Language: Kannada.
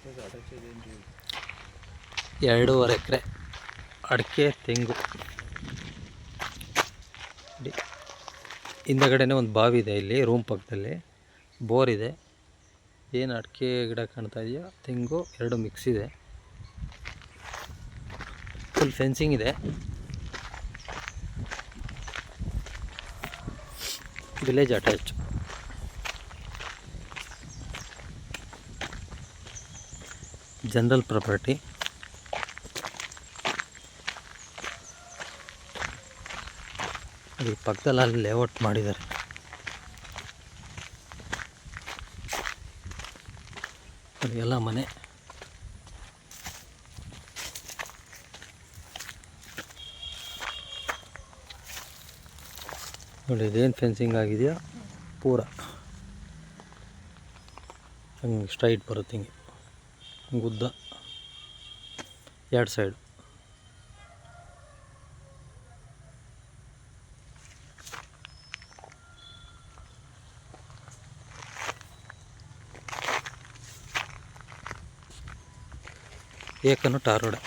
2.5 ಎಕರೆ ಅಡಿಕೆ ತೆಂಗು. ಹಿಂದಗಡೆನೇ ಒಂದು ಬಾವಿ ಇದೆ, ಇಲ್ಲಿ ರೂಮ್ ಪಕ್ಕದಲ್ಲಿ ಬೋರ್ ಇದೆ. ಏನು ಅಡಿಕೆ ಗಿಡ ಕಾಣ್ತಾ ಇದೆಯಾ, ತೆಂಗು 2 ಮಿಕ್ಸ್ ಇದೆ. ಫುಲ್ ಫೆನ್ಸಿಂಗ್ ಇದೆ. Village attach. General property. ಈ ಪಕ್ಕದಲ್ಲಿ ಅಲ್ಲಿ ಲೇಔಟ್ ಮಾಡಿದ್ದಾರೆ. ಎಲ್ಲ ಮನೆ. ನೋಡಿ ಇದೇನು ಫೆನ್ಸಿಂಗ್ ಆಗಿದೆಯಾ, ಪೂರ ಹಂಗೆ ಸ್ಟ್ರೈಟ್ ಬರುತ್ತೆ, ಹಿಂಗೆ ಉದ್ದ 2 ಸೈಡ್. ಏಕನು tar road.